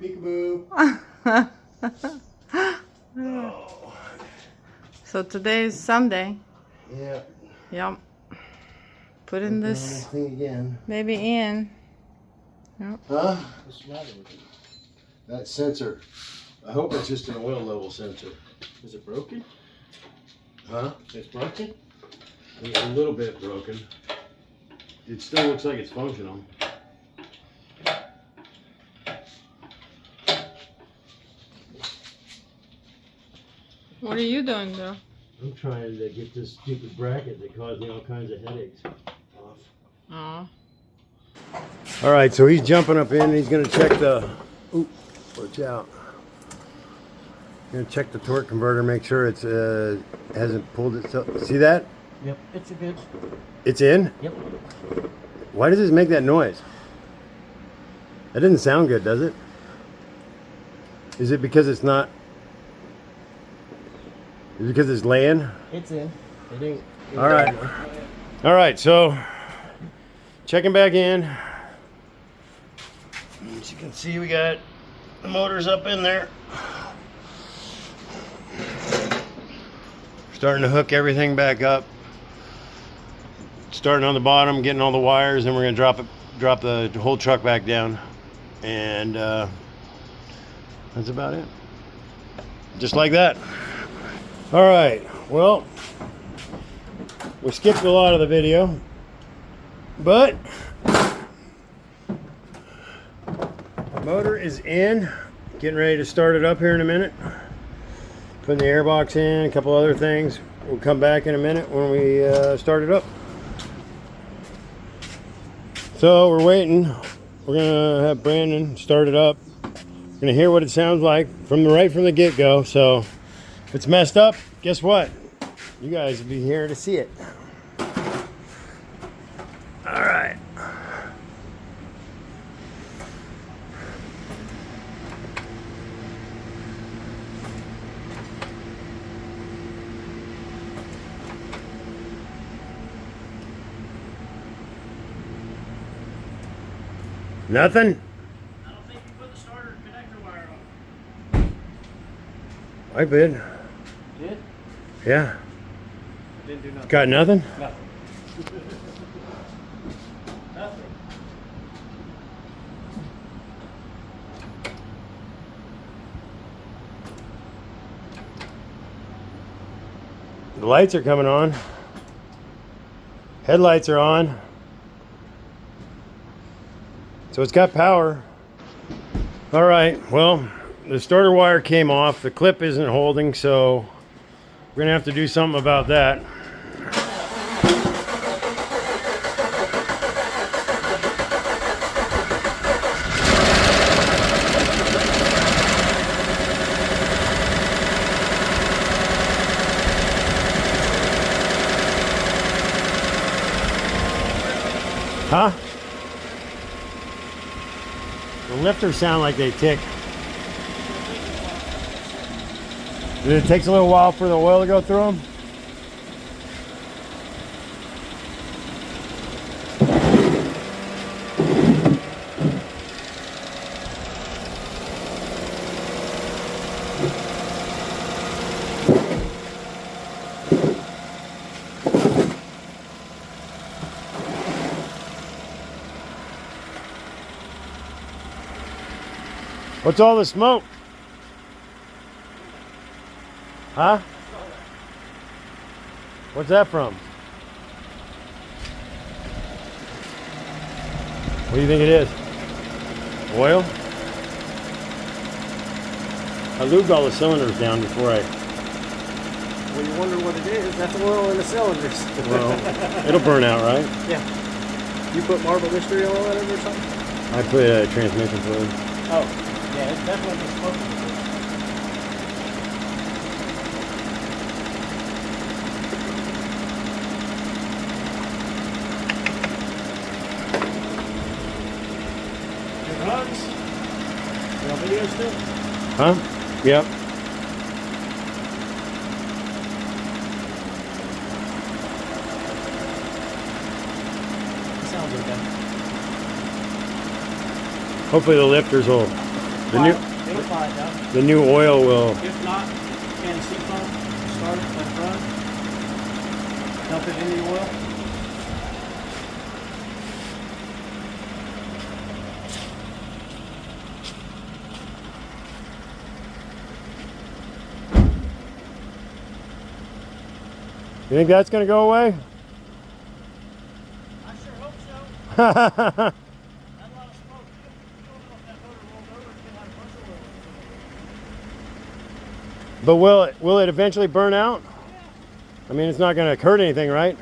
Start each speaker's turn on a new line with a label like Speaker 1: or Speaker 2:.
Speaker 1: Peekaboo. Oh.
Speaker 2: So today is Sunday.
Speaker 1: Yeah.
Speaker 2: Yep. Put in this
Speaker 1: thing again.
Speaker 2: baby in. Yep.
Speaker 1: Huh? What's the matter with it? That sensor. I hope it's just an oil level sensor.
Speaker 3: Is it broken?
Speaker 1: Huh?
Speaker 3: It's broken?
Speaker 1: It's a little bit broken. It still looks like it's functional.
Speaker 2: What are you doing though?
Speaker 1: I'm trying to get this stupid bracket that caused me all kinds of headaches off.
Speaker 2: Oh.
Speaker 1: All right, so he's jumping up in. He's going to check the. Ooh, watch out. Going to check the torque converter, make sure it's hasn't pulled itself. See that?
Speaker 3: Yep, it's a good.
Speaker 1: It's in.
Speaker 3: Yep.
Speaker 1: Why does this make that noise? That doesn't sound good, does it? Is it because it's not? Is it because it's laying?
Speaker 3: It's in. It ain't.
Speaker 1: All right. All right, so checking back in. As you can see, we got the motors up in there. Starting to hook everything back up. Starting on the bottom, getting all the wires, and we're gonna drop the whole truck back down, and that's about it. Just like that. All right. Well, we skipped a lot of the video, but the motor is in. Getting ready to start it up here in a minute. Putting the airbox in, a couple other things. We'll come back in a minute when we start it up. So we're waiting. We're gonna have Brandon start it up. We're gonna hear what it sounds like right from the get-go. So if it's messed up, guess what? You guys will be here to see it. All right. Nothing?
Speaker 3: I don't think you put the starter connector wire on.
Speaker 1: I did.
Speaker 3: Did?
Speaker 1: Yeah.
Speaker 3: Didn't do nothing.
Speaker 1: Got nothing?
Speaker 3: Nothing. Nothing.
Speaker 1: The lights are coming on. Headlights are on. So it's got power. All right, well, the starter wire came off. The clip isn't holding, so we're gonna have to do something about that. Huh? The lifters sound like they tick. It takes a little while for the oil to go through them. What's all the smoke? Huh? What's that from? What do you think it is? Oil? I lubed all the cylinders down before I...
Speaker 3: Well, you wonder what it is. That's oil in the cylinders.
Speaker 1: Well, it'll burn out, right?
Speaker 3: Yeah. You put marble mystery oil in it or something?
Speaker 1: I put transmission fluid.
Speaker 3: Oh. Yeah, it's definitely smoking. Good hugs. You on video still?
Speaker 1: Huh? Yep.
Speaker 3: Sounds okay.
Speaker 1: Hopefully the lifters will The new
Speaker 3: It'll fly it down.
Speaker 1: the new oil will.
Speaker 3: If not, can see pump, start it, let it run, dump it into the oil.
Speaker 1: You think that's gonna go away?
Speaker 3: I sure hope so. Had a lot of smoke. You don't know if that motor rolled over and had a bunch of oil.
Speaker 1: But will it eventually burn out? I mean, it's not gonna hurt anything, right?